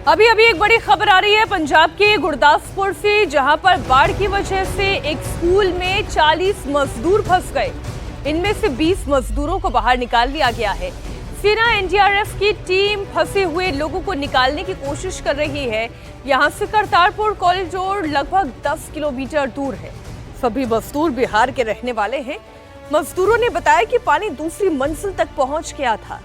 अभी अभी एक बड़ी खबर आ रही है पंजाब के गुरदासपुर से, जहां पर बाढ़ की वजह से एक स्कूल में 40 मजदूर फंस गए। इनमें से 20 मजदूरों को बाहर निकाल लिया गया है। सेना एनडीआरएफ की टीम फंसे हुए लोगों को निकालने की कोशिश कर रही है। यहां से करतारपुर कॉरिडोर लगभग 10 किलोमीटर दूर है। सभी मजदूर बिहार के रहने वाले हैं। मजदूरों ने बताया कि पानी दूसरी मंजिल तक पहुंच गया था।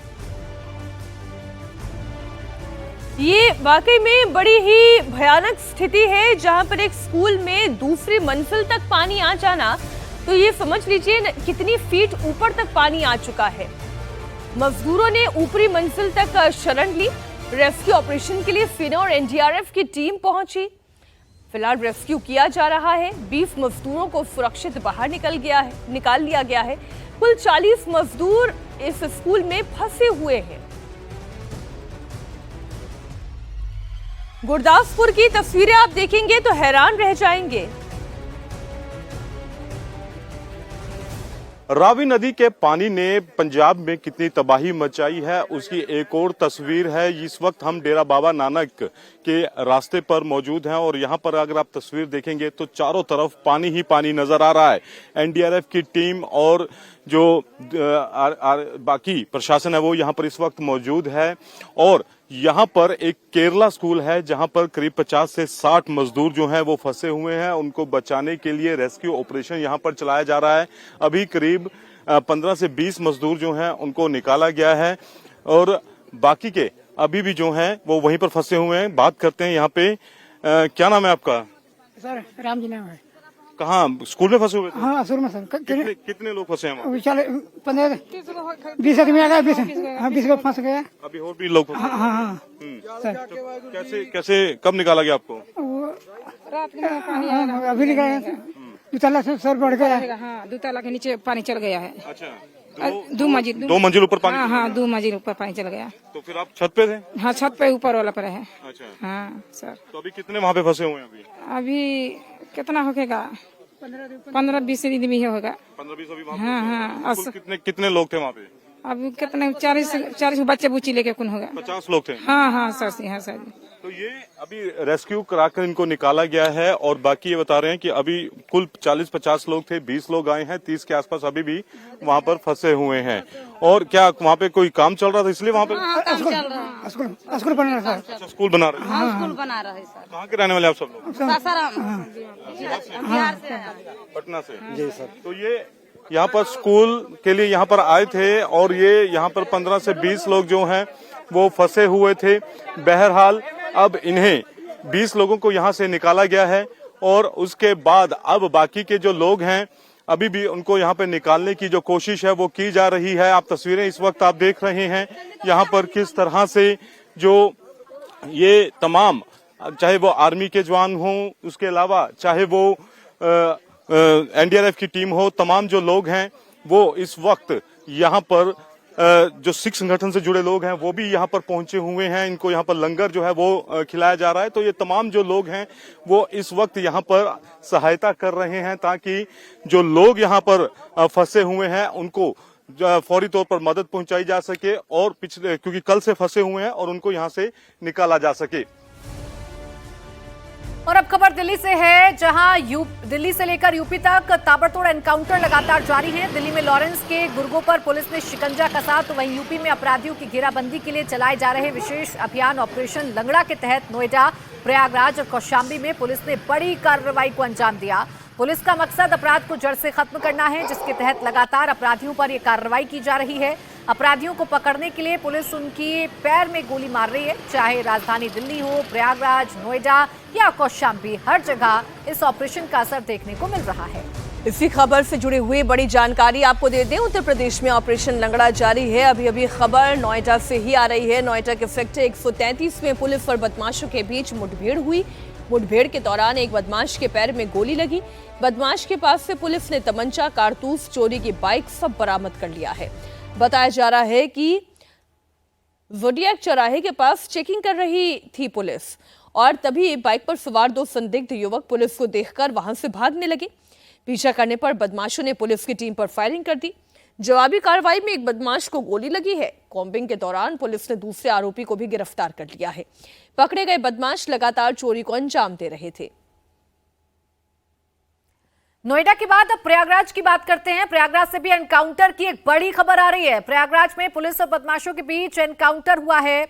ये वाकई में बड़ी ही भयानक स्थिति है, जहां पर एक स्कूल में दूसरी मंजिल तक पानी आ जाना, तो ये समझ लीजिए कितनी फीट ऊपर तक पानी आ चुका है। मजदूरों ने ऊपरी मंजिल तक शरण ली। रेस्क्यू ऑपरेशन के लिए सेना और एनडीआरएफ की टीम पहुंची। फिलहाल रेस्क्यू किया जा रहा है। 20 मजदूरों को सुरक्षित बाहर निकाल लिया गया है। कुल 40 मजदूर इस स्कूल में फंसे हुए हैं। गुरदासपुर की तस्वीरें आप देखेंगे तो हैरान रह जाएंगे। रावी नदी के पानी ने पंजाब में कितनी तबाही मचाई है, उसकी एक और तस्वीर है। इस वक्त हम डेरा बाबा नानक के रास्ते पर मौजूद हैं और यहाँ पर अगर आप तस्वीर देखेंगे तो चारों तरफ पानी ही पानी नजर आ रहा है। एनडीआरएफ की टीम और जो बाकी प्रशासन है वो यहाँ पर इस वक्त मौजूद है। और यहाँ पर एक केरला स्कूल है जहाँ पर करीब 50 से 60 मजदूर जो हैं वो फंसे हुए हैं। उनको बचाने के लिए रेस्क्यू ऑपरेशन यहाँ पर चलाया जा रहा है। अभी करीब 15 से 20 मजदूर जो हैं उनको निकाला गया है और बाकी के अभी भी जो हैं वो वहीं पर फंसे हुए हैं। बात करते हैं यहाँ पे। क्या नाम है आपका? सर राम जी नाम है। कहाँ स्कूल में फंसे हुए थे? हाँ असुर में सर। कितने लोग फंसे हैं? 20 आदमी आ गए। 20 लोग फंस गए। अभी और भी लोग? हाँ हाँ हाँ सर। तो कैसे कब निकाला गया आपको? अभी निकाला। 2 ताला से सर बढ़ गया। हाँ 2 ताला के नीचे पानी चल गया है। अच्छा, 2 मंजिल ऊपर पानी? हाँ 2 मंजिल ऊपर पानी चल गया। तो फिर आप छत पे थे? हाँ छत पे ऊपर वाला पर है। अच्छा हाँ सर। तो अभी कितने वहाँ पे फंसे हुए हैं? अभी कितना होगा? 15-20 आदमी होगा। 15-20 अभी? हाँ हाँ। कितने लोग थे वहाँ पे? अभी कितने 40 बच्चे बुच्ची लेके कौन होगा? 50 लोग थे। हाँ हाँ सर। हाँ सर। तो ये अभी रेस्क्यू कराकर इनको निकाला गया है और बाकी ये बता रहे हैं कि अभी कुल 40-50 लोग थे, 20 लोग आए हैं, 30 के आसपास अभी भी वहाँ पर फंसे हुए हैं। और क्या वहाँ पे कोई काम चल रहा था इसलिए वहाँ पे? स्कूल बना रहा है। अच्छा, स्कूल बना रहे हैं। स्कूल बना रहे सर। कहाँ के रहने वाले आप सब लोग? सासाराम बिहार से। पटना से? जी सर। तो ये यहाँ पर स्कूल के लिए यहाँ पर आए थे और ये यहाँ पर 15 से 20 लोग जो हैं वो फंसे हुए थे। बहरहाल अब इन्हें 20 लोगों को यहाँ से निकाला गया है और उसके बाद अब बाकी के जो लोग हैं अभी भी उनको यहाँ पे निकालने की जो कोशिश है वो की जा रही है। आप तस्वीरें इस वक्त आप देख रहे हैं यहाँ पर किस तरह से जो ये तमाम, चाहे वो आर्मी के जवान हों, उसके अलावा चाहे वो एनडीआरएफ की टीम हो, तमाम जो लोग हैं वो इस वक्त यहाँ पर जो सिख संगठन से जुड़े लोग हैं वो भी यहाँ पर पहुंचे हुए हैं। इनको यहाँ पर लंगर जो है वो खिलाया जा रहा है। तो ये तमाम जो लोग हैं वो इस वक्त यहाँ पर सहायता कर रहे हैं ताकि जो लोग यहाँ पर फंसे हुए हैं उनको फौरी तौर पर मदद पहुंचाई जा सके और पिछले क्योंकि कल से फंसे हुए हैं और उनको यहाँ से निकाला जा सके। और अब खबर दिल्ली से है, जहां दिल्ली से लेकर यूपी तक ताबड़तोड़ एनकाउंटर लगातार जारी है। दिल्ली में लॉरेंस के गुर्गों पर पुलिस ने शिकंजा कसा, तो वहीं यूपी में अपराधियों की घेराबंदी के लिए चलाए जा रहे विशेष अभियान ऑपरेशन लंगड़ा के तहत नोएडा, प्रयागराज और कौशाम्बी में पुलिस ने बड़ी कार्रवाई को अंजाम दिया। पुलिस का मकसद अपराध को जड़ से खत्म करना है, जिसके तहत लगातार अपराधियों पर यह कार्रवाई की जा रही है। अपराधियों को पकड़ने के लिए पुलिस उनकी पैर में गोली मार रही है। चाहे राजधानी दिल्ली हो, प्रयागराज, नोएडा या कौशाम्बी, हर जगह इस ऑपरेशन का असर देखने को मिल रहा है। इसी खबर से जुड़ी हुई बड़ी जानकारी आपको दे दें। उत्तर प्रदेश में ऑपरेशन लंगड़ा जारी है। अभी खबर नोएडा से ही आ रही है। नोएडा के सेक्टर 133 में पुलिस और बदमाशों के बीच मुठभेड़ हुई। मुठभेड़ के दौरान एक बदमाश के पैर में गोली लगी। बदमाश के पास से पुलिस ने तमंचा, कारतूस, चोरी की बाइक सब बरामद कर लिया है। बताया जा रहा है कि ज़ोडिएक चौराहे के पास चेकिंग कर रही थी पुलिस और तभी बाइक पर सवार 2 संदिग्ध युवक पुलिस को देखकर वहां से भागने लगे। पीछा करने पर बदमाशों ने पुलिस की टीम पर फायरिंग कर दी। जवाबी कार्रवाई में एक बदमाश को गोली लगी है। कॉम्बिंग के दौरान पुलिस ने दूसरे आरोपी को भी गिरफ्तार कर लिया है। पकड़े गए बदमाश लगातार चोरी को अंजाम दे रहे थे। नोएडा के बाद अब प्रयागराज की बात करते हैं। प्रयागराज से भी एनकाउंटर की एक बड़ी खबर आ रही है। प्रयागराज में पुलिस और बदमाशों के बीच एनकाउंटर हुआ है।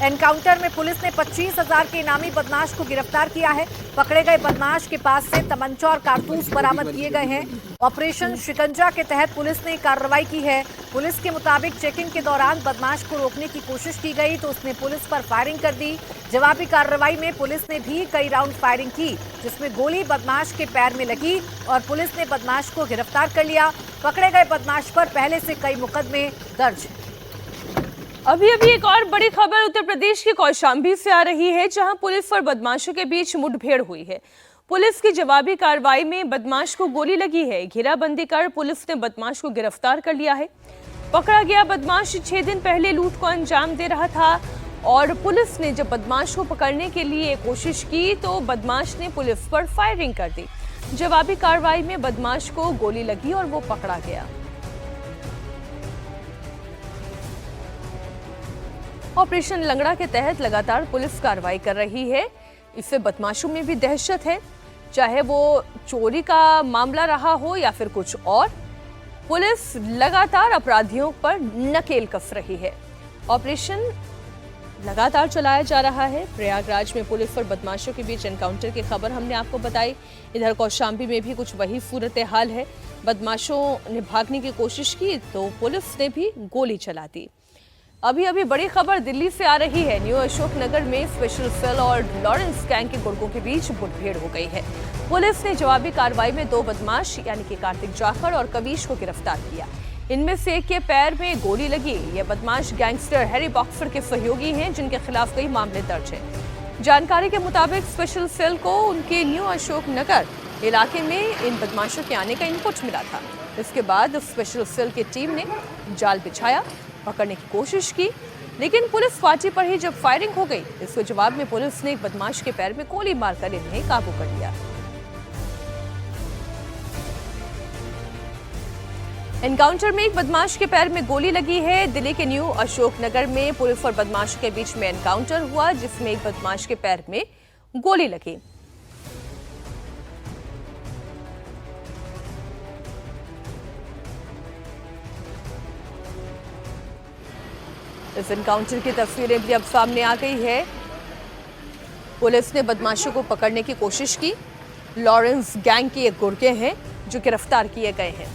एनकाउंटर में पुलिस ने 25,000 के इनामी बदमाश को गिरफ्तार किया है। पकड़े गए बदमाश के पास से तमंचा और कारतूस बरामद किए गए हैं। ऑपरेशन शिकंजा के तहत पुलिस ने कार्रवाई की है। पुलिस के मुताबिक चेकिंग के दौरान बदमाश को रोकने की कोशिश की गई तो उसने पुलिस पर फायरिंग कर दी। जवाबी कार्रवाई में पुलिस ने भी कई राउंड फायरिंग की, जिसमें गोली बदमाश के पैर में लगी और पुलिस ने बदमाश को गिरफ्तार कर लिया। पकड़े गए बदमाश पर पहले से कई मुकदमे दर्ज हैं। अभी एक और बड़ी खबर उत्तर प्रदेश के कौशाम्बी से आ रही है, जहां पुलिस और बदमाशों के बीच मुठभेड़ हुई है। पुलिस की जवाबी कार्रवाई में बदमाश को गोली लगी है। घेराबंदी कर पुलिस ने बदमाश को गिरफ्तार कर लिया है। पकड़ा गया बदमाश 6 दिन पहले लूट को अंजाम दे रहा था और पुलिस ने जब बदमाश को पकड़ने के लिए कोशिश की तो बदमाश ने पुलिस पर फायरिंग कर दी। जवाबी कार्रवाई में बदमाश को गोली लगी और वो पकड़ा गया। ऑपरेशन लंगड़ा के तहत लगातार पुलिस कार्रवाई कर रही है। इससे बदमाशों में भी दहशत है, चाहे वो चोरी का मामला रहा हो या फिर कुछ और। पुलिस लगातार अपराधियों पर नकेल कस रही है। ऑपरेशन लगातार चलाया जा रहा है। प्रयागराज में पुलिस और बदमाशों के बीच एनकाउंटर की खबर हमने आपको बताई। इधर कौशाम्बी में भी कुछ वही सूरत हाल है। बदमाशों ने भागने की कोशिश की तो पुलिस ने भी गोली चला दी। अभी बड़ी खबर दिल्ली से आ रही है। न्यू अशोक नगर में स्पेशल सेल और लॉरेंस गैंग के गुर्गों के बीच मुठभेड़ हो गई है। पुलिस ने जवाबी कार्रवाई में 2 बदमाश यानी कि कार्तिक जाखड़ और कवीश को गिरफ्तार किया। इनमें से एक के पैर में गोली लगी। ये बदमाश गैंगस्टर हैरी बॉक्सर के सहयोगी हैं, जिनके खिलाफ कई मामले दर्ज हैं। जानकारी के मुताबिक स्पेशल सेल को उनके न्यू अशोक नगर इलाके में इन बदमाशों के आने का इनपुट मिला था। इसके बाद स्पेशल सेल की टीम ने जाल बिछाया, पकड़ने की कोशिश की, लेकिन पुलिस पार्टी पर ही जब फायरिंग हो गई, इसके जवाब में पुलिस ने एक बदमाश के पैर में गोली मारकर इन्हें काबू कर लिया। एनकाउंटर में एक बदमाश के पैर में गोली लगी है। दिल्ली के न्यू अशोक नगर में पुलिस और बदमाशों के बीच में एनकाउंटर हुआ, जिसमें एक बदमाश के पैर में गोली लगी। इस एनकाउंटर की तस्वीरें भी अब सामने आ गई है। पुलिस ने बदमाशों को पकड़ने की कोशिश की। लॉरेंस गैंग के एक गुर्गे हैं जो गिरफ्तार किए गए हैं।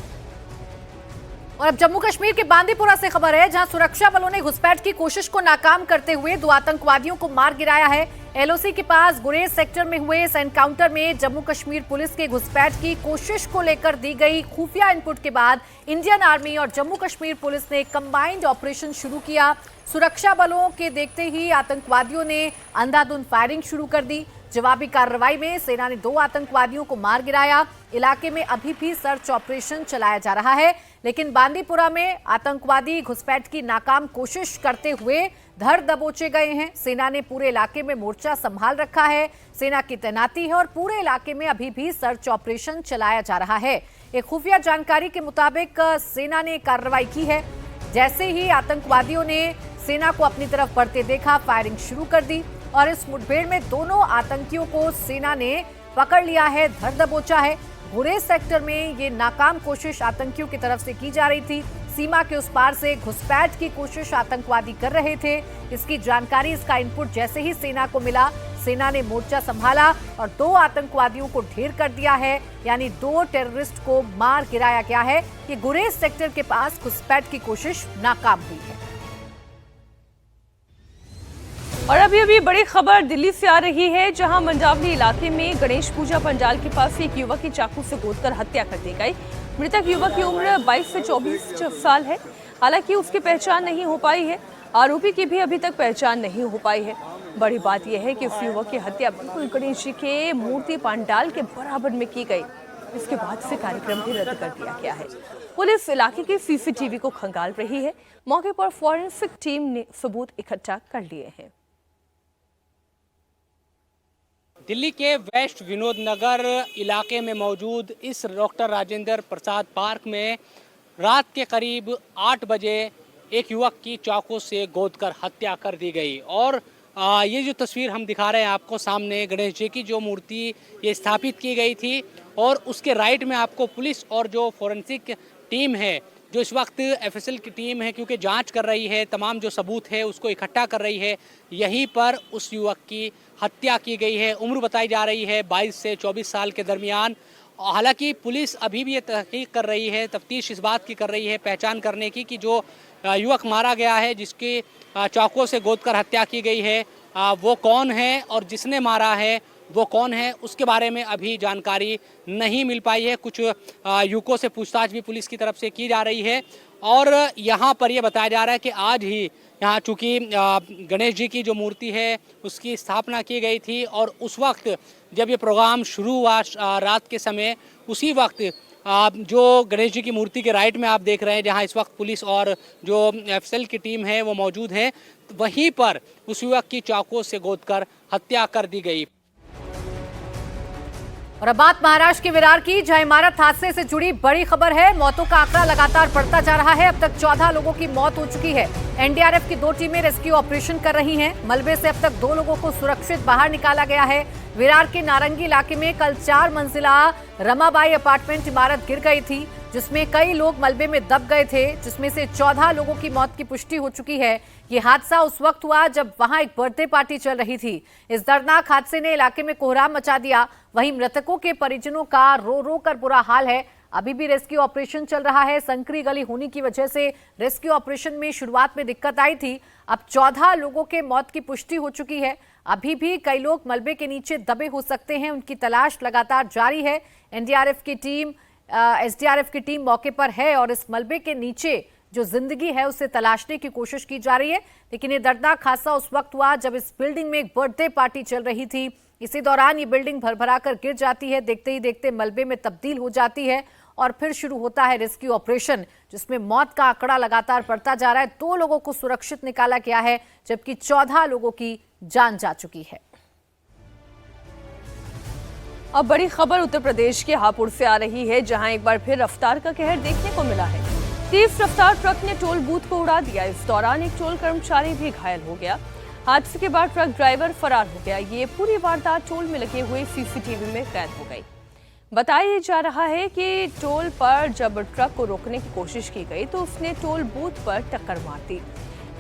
और अब जम्मू कश्मीर के बांदीपुरा से खबर है, जहां सुरक्षा बलों ने घुसपैठ की कोशिश को नाकाम करते हुए 2 आतंकवादियों को मार गिराया है। एलओसी के पास गुरेज सेक्टर में हुए इस एनकाउंटर में जम्मू कश्मीर पुलिस के घुसपैठ की कोशिश को लेकर दी गई खुफिया इनपुट के बाद इंडियन आर्मी और जम्मू कश्मीर पुलिस ने कंबाइंड ऑपरेशन शुरू किया। सुरक्षा बलों के देखते ही आतंकवादियों ने अंधाधुंध फायरिंग शुरू कर दी। जवाबी कार्रवाई में सेना ने 2 आतंकवादियों को मार गिराया। इलाके में अभी भी सर्च ऑपरेशन चलाया जा रहा है, लेकिन बांदीपुरा में आतंकवादी घुसपैठ की नाकाम कोशिश करते हुए धर दबोचे गए हैं। सेना ने पूरे इलाके में मोर्चा संभाल रखा है। सेना की तैनाती है और पूरे इलाके में अभी भी सर्च ऑपरेशन चलाया जा रहा है। एक खुफिया जानकारी के मुताबिक सेना ने कार्रवाई की है। जैसे ही आतंकवादियों ने सेना को अपनी तरफ बढ़ते देखा, फायरिंग शुरू कर दी और इस मुठभेड़ में दोनों आतंकियों को सेना ने पकड़ लिया है, धर दबोचा है। गुरेज सेक्टर में ये नाकाम कोशिश आतंकियों की तरफ से की जा रही थी। सीमा के उस पार से घुसपैठ की कोशिश आतंकवादी कर रहे थे। इसकी जानकारी, इसका इनपुट जैसे ही सेना को मिला, सेना ने मोर्चा संभाला और 2 आतंकवादियों को ढेर कर दिया है, यानी 2 टेररिस्ट को मार गिराया गया है। ये गुरेज सेक्टर के पास घुसपैठ की कोशिश नाकाम हुई है। और अभी बड़ी खबर दिल्ली से आ रही है, जहां मंडावली इलाके में गणेश पूजा पंडाल के पास एक युवक की चाकू से गोदकर हत्या कर दी गई। मृतक युवक की उम्र 22 से 24 साल है। हालांकि उसकी पहचान नहीं हो पाई है। आरोपी की भी अभी तक पहचान नहीं हो पाई है। बड़ी बात यह है कि उस युवक की हत्या बिल्कुल गणेश जी के मूर्ति पंडाल के बराबर में की गई। इसके बाद से कार्यक्रम भी रद्द कर दिया गया है। पुलिस इलाके के सीसीटीवी को खंगाल रही है। मौके पर फॉरेंसिक टीम ने सबूत इकट्ठा कर लिए हैं। दिल्ली के वेस्ट विनोद नगर इलाके में मौजूद इस डॉक्टर राजेंद्र प्रसाद पार्क में रात के करीब 8 बजे एक युवक की चाकू से गोदकर हत्या कर दी गई। और ये जो तस्वीर हम दिखा रहे हैं आपको सामने, गणेश जी की जो मूर्ति ये स्थापित की गई थी और उसके राइट में आपको पुलिस और जो फोरेंसिक टीम है, जो इस वक्त एफएसएल की टीम है, क्योंकि जांच कर रही है, तमाम जो सबूत है उसको इकट्ठा कर रही है, यहीं पर उस युवक की हत्या की गई है। उम्र बताई जा रही है 22 से 24 साल के दरमियान। हालांकि पुलिस अभी भी ये तहकीक कर रही है, तफ्तीश इस बात की कर रही है, पहचान करने की कि जो युवक मारा गया है, जिसकी चाकू से गोदकर हत्या की गई है, वो कौन है और जिसने मारा है वो कौन है, उसके बारे में अभी जानकारी नहीं मिल पाई है। कुछ युवकों से पूछताछ भी पुलिस की तरफ से की जा रही है। और यहाँ पर यह बताया जा रहा है कि आज ही यहाँ चूँकि गणेश जी की जो मूर्ति है उसकी स्थापना की गई थी और उस वक्त जब ये प्रोग्राम शुरू हुआ रात के समय, उसी वक्त जो गणेश जी की मूर्ति के राइट में आप देख रहे हैं, जहां इस वक्त पुलिस और जो एफएसएल की टीम है वो मौजूद है, वहीं पर उस युवक की चाकू से गोदकर हत्या कर दी गई। और अब बात महाराष्ट्र के विरार की, जहां इमारत हादसे से जुड़ी बड़ी खबर है। मौतों का आंकड़ा लगातार बढ़ता जा रहा है। अब तक 14 लोगों की मौत हो चुकी है। एनडीआरएफ की 2 टीमें रेस्क्यू ऑपरेशन कर रही हैं। मलबे से अब तक 2 लोगों को सुरक्षित बाहर निकाला गया है। विरार के नारंगी इलाके में कल 4 मंजिला रमाबाई अपार्टमेंट इमारत गिर गई थी, जिसमें कई लोग मलबे में दब गए थे, जिसमें से 14 लोगों की मौत की पुष्टि हो चुकी है। ये हादसा उस वक्त हुआ जब वहां एक बर्थडे पार्टी चल रही थी। इस दर्दनाक हादसे ने इलाके में कोहराम मचा दिया। वहीं मृतकों के परिजनों का रो रो कर बुरा हाल है। अभी भी रेस्क्यू ऑपरेशन चल रहा है। संकरी गली होने की वजह से रेस्क्यू ऑपरेशन में शुरुआत में दिक्कत आई थी। अब 14 लोगों के मौत की पुष्टि हो चुकी है। अभी भी कई लोग मलबे के नीचे दबे हो सकते हैं, उनकी तलाश लगातार जारी है। एनडीआरएफ की टीम, एसडीआरएफ की टीम मौके पर है और इस मलबे के नीचे जो जिंदगी है उसे तलाशने की कोशिश की जा रही है। लेकिन ये दर्दनाक हादसा उस वक्त हुआ जब इस बिल्डिंग में एक बर्थडे पार्टी चल रही थी। इसी दौरान ये बिल्डिंग भरभरा कर गिर जाती है, देखते ही देखते मलबे में तब्दील हो जाती है और फिर शुरू होता है रेस्क्यू ऑपरेशन, जिसमें मौत का आंकड़ा लगातार बढ़ता जा रहा है। 2 लोगों को सुरक्षित निकाला गया है, जबकि 14 लोगों की जान जा चुकी है। अब बड़ी खबर उत्तर प्रदेश के हापुड़ से आ रही है, जहां एक बार फिर रफ्तार का कहर देखने को मिला है। तेज रफ्तार ट्रक ने टोल बूथ को उड़ा दिया। इस दौरान एक टोल कर्मचारी भी घायल हो गया। हादसे के बाद ट्रक ड्राइवर फरार हो गया। ये पूरी वारदात टोल में लगे हुए सीसीटीवी में कैद हो गई। बताया जा रहा है कि टोल पर जब ट्रक को रोकने की कोशिश की गई तो उसने टोल बूथ पर टक्कर मार दी।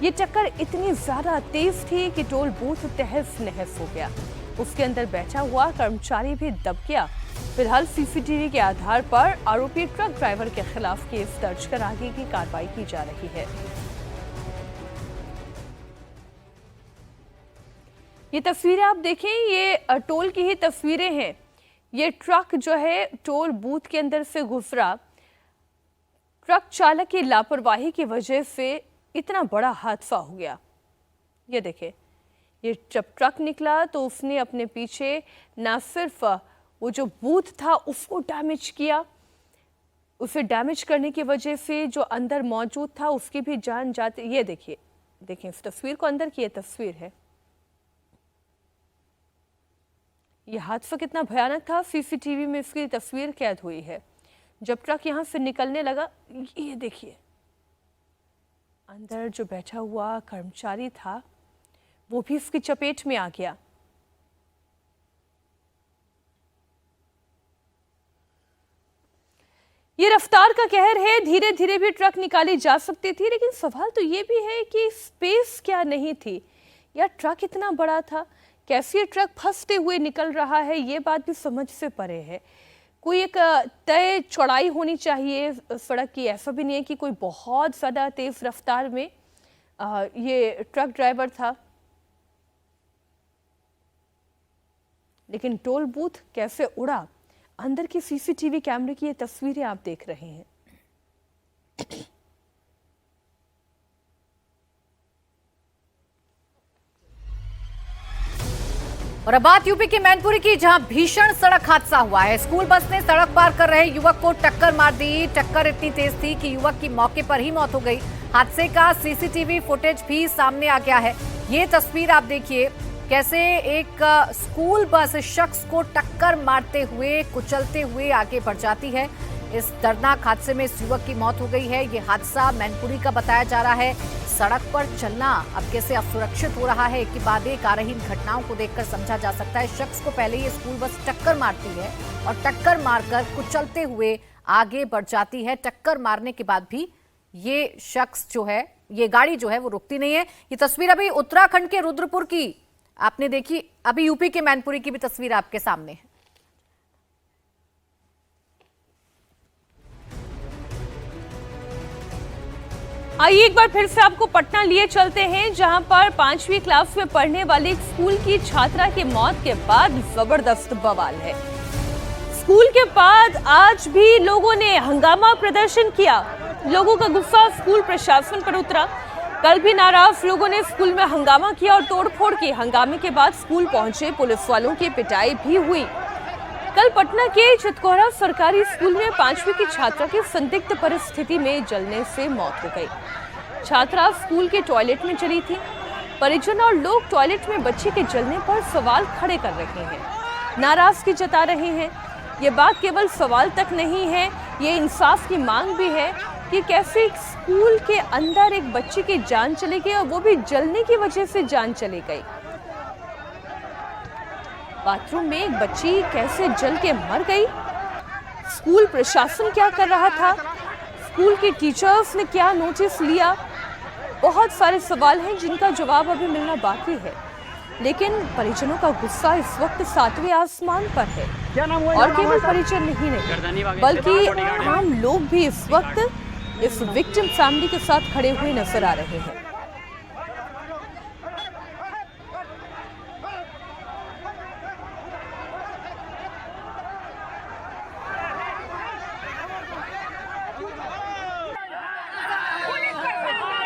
ये टक्कर इतनी ज्यादा तेज थी कि टोल बूथ तहस नहस हो गया। उसके अंदर बैठा हुआ कर्मचारी भी दब गया। फिलहाल सीसीटीवी के आधार पर आरोपी ट्रक ड्राइवर के खिलाफ केस दर्ज कर आगे की कार्रवाई की जा रही है। ये तस्वीरें आप देखें, ये टोल की ही तस्वीरें हैं। ये ट्रक जो है टोल बूथ के अंदर से गुजरा। ट्रक चालक की लापरवाही की वजह से इतना बड़ा हादसा हो गया। ये देखिए, ये जब ट्रक निकला तो उसने अपने पीछे ना सिर्फ वो जो बूथ था उसको डैमेज किया, उसे डैमेज करने की वजह से जो अंदर मौजूद था उसकी भी जान जाती। ये देखिए, देखिए इस तस्वीर को, अंदर की ये तस्वीर है। ये हादसा कितना भयानक था, सीसीटीवी में इसकी तस्वीर कैद हुई है। जब ट्रक यहाँ से निकलने लगा, ये देखिए अंदर जो बैठा हुआ कर्मचारी था वो भी इसकी चपेट में आ गया। ये रफ्तार का कहर है। धीरे धीरे भी ट्रक निकाली जा सकती थी, लेकिन सवाल तो ये भी है कि स्पेस क्या नहीं थी, या ट्रक इतना बड़ा था, कैसे ट्रक फंसते हुए निकल रहा है, ये बात भी समझ से परे है। कोई एक तय चौड़ाई होनी चाहिए सड़क की, ऐसा भी नहीं है कि कोई बहुत ज़्यादा तेज रफ्तार में ये ट्रक ड्राइवर था। लेकिन टोल बूथ कैसे उड़ा, अंदर की सीसीटीवी कैमरे की ये तस्वीरें आप देख रहे हैं। और अब बात यूपी की मैनपुरी की, जहां भीषण सड़क हादसा हुआ है। स्कूल बस ने सड़क पार कर रहे युवक को टक्कर मार दी। टक्कर इतनी तेज थी कि युवक की मौके पर ही मौत हो गई। हादसे का सीसीटीवी फुटेज भी सामने आ गया है। ये तस्वीर आप देखिए, कैसे एक स्कूल बस शख्स को टक्कर मारते हुए, कुचलते हुए आगे बढ़ जाती है। इस दर्दनाक हादसे में इस युवक की मौत हो गई है। ये हादसा मैनपुरी का बताया जा रहा है। सड़क पर चलना अब कैसे असुरक्षित हो रहा है, एक के बाद एक आ रही इन घटनाओं को देखकर समझा जा सकता है। शख्स को पहले ये स्कूल बस टक्कर मारती है और टक्कर मारकर कुचलते हुए आगे बढ़ जाती है। टक्कर मारने के बाद भी ये शख्स जो है, ये गाड़ी जो है वो रुकती नहीं है। ये तस्वीर अभी उत्तराखंड के रुद्रपुर की आपने देखी, अभी यूपी के मैनपुरी की भी तस्वीर आपके सामने है। आइए एक बार फिर से आपको पटना लिए चलते हैं, जहां पर 5वीं क्लास में पढ़ने वाली एक स्कूल की छात्रा की मौत के बाद जबरदस्त बवाल है। स्कूल के बाद आज भी लोगों ने हंगामा प्रदर्शन किया। लोगों का गुस्सा स्कूल प्रशासन पर उतरा। कल भी नाराज लोगों ने स्कूल में हंगामा किया और तोड़फोड़ की। हंगामे के बाद स्कूल पहुंचे पुलिस वालों की पिटाई भी हुई। कल पटना के चितकोहरा सरकारी स्कूल में 5वीं की छात्रा की संदिग्ध परिस्थिति में जलने से मौत हो गई। छात्रा स्कूल के टॉयलेट में चली थी। परिजन और लोग टॉयलेट में बच्चे के जलने पर सवाल खड़े कर रहे हैं, नाराजगी जता रहे हैं। ये बात केवल सवाल तक नहीं है, ये इंसाफ की मांग भी है कि कैसे एक स्कूल के अंदर एक बच्चे की जान चली गई और वो भी जलने की वजह से जान चली गई। बाथरूम में एक बच्ची कैसे जल के मर गई? स्कूल प्रशासन क्या कर रहा था? स्कूल के टीचर्स ने क्या नोटिस लिया? बहुत सारे सवाल हैं जिनका जवाब अभी मिलना बाकी है, लेकिन परिजनों का गुस्सा इस वक्त 7वें आसमान पर है। और केवल परिजन नहीं बल्कि आम लोग भी इस वक्त इस विक्टिम फैमिली के साथ खड़े हुए नजर आ रहे हैं।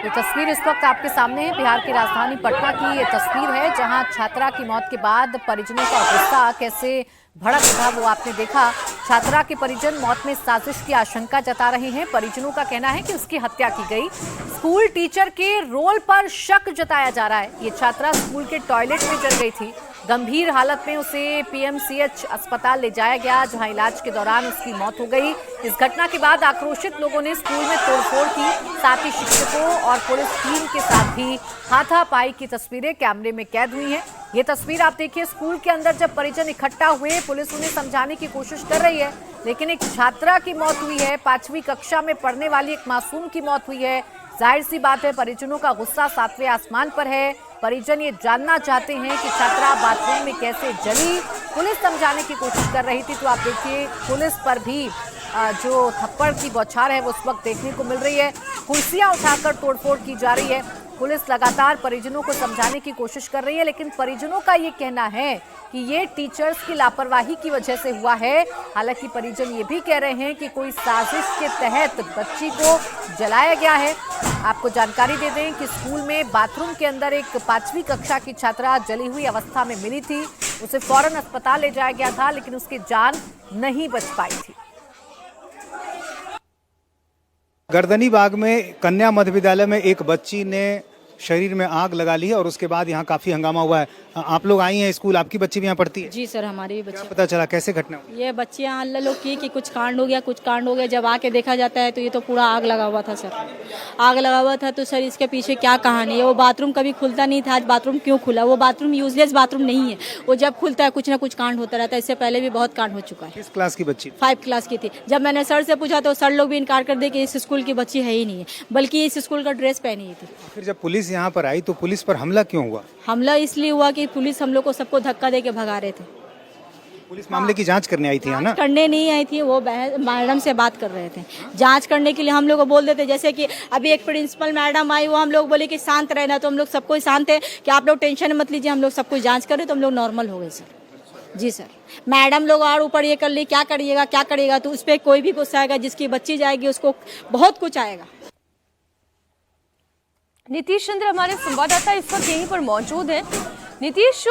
ये तस्वीर इस वक्त आपके सामने है, बिहार की राजधानी पटना की ये तस्वीर है, जहां छात्रा की मौत के बाद परिजनों का गुस्सा कैसे भड़क उठा वो आपने देखा। छात्रा के परिजन मौत में साजिश की आशंका जता रहे हैं। परिजनों का कहना है कि उसकी हत्या की गई। स्कूल टीचर के रोल पर शक जताया जा रहा है। ये छात्रा स्कूल के टॉयलेट में जल गई थी। गंभीर हालत में उसे पीएमसीएच अस्पताल ले जाया गया, जहां इलाज के दौरान उसकी मौत हो गई। इस घटना के बाद आक्रोशित लोगों ने स्कूल में तोड़फोड़ की। साथ ही शिक्षकों और पुलिस टीम के साथ भी हाथापाई की तस्वीरें कैमरे में कैद हुई हैं। ये तस्वीर आप देखिए, स्कूल के अंदर जब परिजन इकट्ठा हुए, पुलिस उन्हें समझाने की कोशिश कर रही है, लेकिन एक छात्रा की मौत हुई है। 5वीं कक्षा में पढ़ने वाली एक मासूम की मौत हुई है। जाहिर सी बात है, परिजनों का गुस्सा 7वें आसमान पर है। परिजन ये जानना चाहते हैं कि छात्रा बाथरूम में कैसे जली। पुलिस समझाने की कोशिश कर रही थी, तो आप देखिए पुलिस पर भी जो थप्पड़ की बौछार है वो उस वक्त देखने को मिल रही है। कुर्सियां उठाकर तोड़फोड़ की जा रही है। पुलिस लगातार परिजनों को समझाने की कोशिश कर रही है, लेकिन परिजनों का ये कहना है कि ये टीचर्स की लापरवाही की वजह से हुआ है। हालांकि परिजन ये भी कह रहे हैं कि कोई साजिश के तहत बच्ची को जलाया गया है। आपको जानकारी दे दें कि स्कूल में बाथरूम के अंदर एक 5वीं कक्षा की छात्रा जली हुई अवस्था में मिली थी। उसे फौरन अस्पताल ले जाया गया था, लेकिन उसकी जान नहीं बच पाई थी। गर्दनी बाग में कन्या मध्य विद्यालय में एक बच्ची ने शरीर में आग लगा ली है और उसके बाद यहाँ काफी हंगामा हुआ है। आप लोग आई हैं स्कूल, आपकी बच्ची भी यहाँ पढ़ती है? जी सर, हमारी बच्ची। पता चला कैसे घटना हुई? ये बच्चियाँ अल्लाह लोग की कि कुछ कांड हो गया। जब आके देखा जाता है तो ये तो पूरा आग लगा हुआ था सर। आग लगा हुआ था तो सर इसके पीछे क्या कहानी है? वो बाथरूम कभी खुलता नहीं था, आज बाथरूम क्यों खुला? वो बाथरूम यूजलेस बाथरूम नहीं है, वो जब खुलता है कुछ ना कुछ कांड होता रहता है। इससे पहले भी बहुत कांड हो चुका है। किस क्लास की बच्ची? 5 क्लास की थी। जब मैंने सर से पूछा तो सर लोग भी इनकार कर दिए कि इस स्कूल की बच्ची है ही नहीं है, बल्कि इस स्कूल का ड्रेस पहनी ही थी। फिर जब पुलिस यहाँ पर आई तो पुलिस पर हमला क्यों हुआ? हमला इसलिए हुआ कि पुलिस हम लोग को सबको धक्का दे के भगा रहे थे। पुलिस मामले की जांच करने आई थी ना? करने नहीं आई थी, वो मैडम से बात कर रहे थे। जांच करने के लिए हम लोग को बोल देते, जैसे कि अभी एक प्रिंसिपल मैडम आई, वो हम लोग बोले कि शांत रहना, तो हम लोग सबको शांत है कि आप लोग टेंशन मत लीजिए, हम लोग सब कुछ जांच करें, तो हम लोग नॉर्मल हो गए सर। जी सर, मैडम लोग और ऊपर ये कर ली, क्या करिएगा, तो उस पर कोई भी गुस्सा आएगा, जिसकी बच्ची जाएगी उसको बहुत कुछ आएगा। नीतीश चंद्र हमारे संवाददाता इस वक्त यहीं पर मौजूद हैं। नीतीश,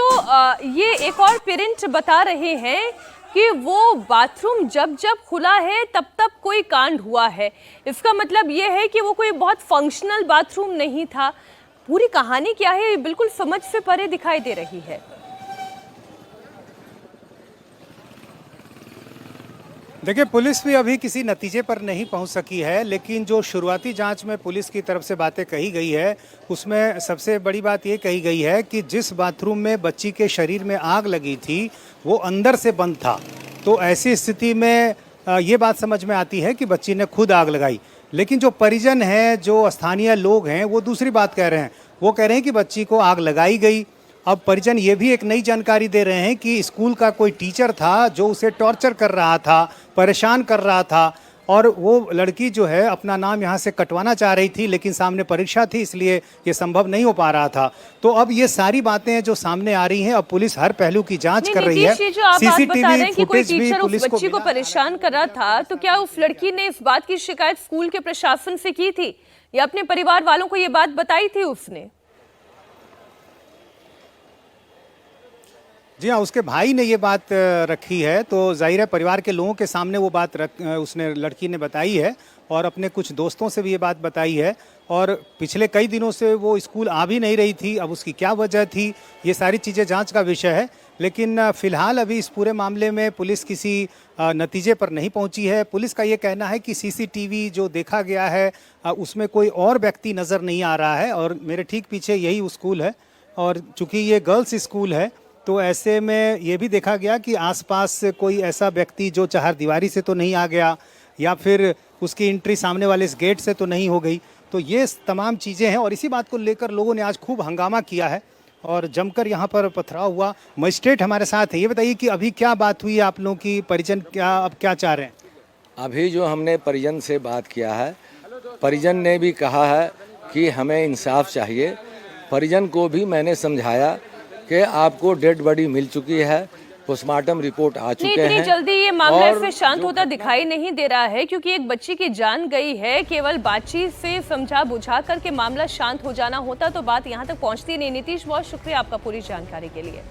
ये एक और पेरेंट बता रहे हैं कि वो बाथरूम जब खुला है तब कोई कांड हुआ है। इसका मतलब ये है कि वो कोई बहुत फंक्शनल बाथरूम नहीं था। पूरी कहानी क्या है, बिल्कुल समझ से परे दिखाई दे रही है। देखिए, पुलिस भी अभी किसी नतीजे पर नहीं पहुंच सकी है, लेकिन जो शुरुआती जांच में पुलिस की तरफ से बातें कही गई है उसमें सबसे बड़ी बात ये कही गई है कि जिस बाथरूम में बच्ची के शरीर में आग लगी थी वो अंदर से बंद था। तो ऐसी स्थिति में ये बात समझ में आती है कि बच्ची ने खुद आग लगाई। लेकिन जो परिजन हैं, जो स्थानीय लोग हैं, वो दूसरी बात कह रहे हैं। वो कह रहे हैं कि बच्ची को आग लगाई गई। अब परिजन ये भी एक नई जानकारी दे रहे हैं कि स्कूल का कोई टीचर था जो उसे टॉर्चर कर रहा था, परेशान कर रहा था, और वो लड़की जो है अपना नाम यहाँ से कटवाना चाह रही थी, लेकिन सामने परीक्षा थी इसलिए ये संभव नहीं हो पा रहा था। तो अब ये सारी बातें जो सामने आ रही हैं, अब पुलिस हर पहलू की जांच कर रही है। जो आप बात बता रहे हैं कि कोई टीचर उस बच्ची को परेशान कर रहा था, तो क्या उस लड़की ने इस बात की शिकायत स्कूल के प्रशासन से की थी या अपने परिवार वालों को ये बात बताई थी उसने? जी हाँ, उसके भाई ने ये बात रखी है, तो जाहिर है परिवार के लोगों के सामने वो बात उसने लड़की ने बताई है और अपने कुछ दोस्तों से भी ये बात बताई है। और पिछले कई दिनों से वो स्कूल आ भी नहीं रही थी। अब उसकी क्या वजह थी, ये सारी चीज़ें जांच का विषय है। लेकिन फिलहाल अभी इस पूरे मामले में पुलिस किसी नतीजे पर नहीं पहुंची है। पुलिस का ये कहना है कि सीसीटीवी जो देखा गया है उसमें कोई और व्यक्ति नज़र नहीं आ रहा है, और मेरे ठीक पीछे यही स्कूल है। और चूँकि ये गर्ल्स स्कूल है तो ऐसे में ये भी देखा गया कि आसपास कोई ऐसा व्यक्ति जो चहारदीवारी से तो नहीं आ गया या फिर उसकी एंट्री सामने वाले इस गेट से तो नहीं हो गई। तो ये तमाम चीज़ें हैं और इसी बात को लेकर लोगों ने आज खूब हंगामा किया है और जमकर यहाँ पर पथराव हुआ। मजिस्ट्रेट हमारे साथ है, ये बताइए कि अभी क्या बात हुई आप लोगों की, परिजन अब क्या चाह रहे हैं? अभी जो हमने परिजन से बात किया है, परिजन ने भी कहा है कि हमें इंसाफ चाहिए। परिजन को भी मैंने समझाया कि आपको डेड बॉडी मिल चुकी है, पोस्टमार्टम रिपोर्ट आ चुके हैं। इतनी जल्दी ये मामला इससे शांत होता दिखाई नहीं दे रहा है, क्योंकि एक बच्ची की जान गई है। केवल बातचीत से समझा बुझा करके मामला शांत हो जाना होता तो बात यहाँ तक पहुँचती नहीं। नीतीश, बहुत शुक्रिया आपका पूरी जानकारी के लिए।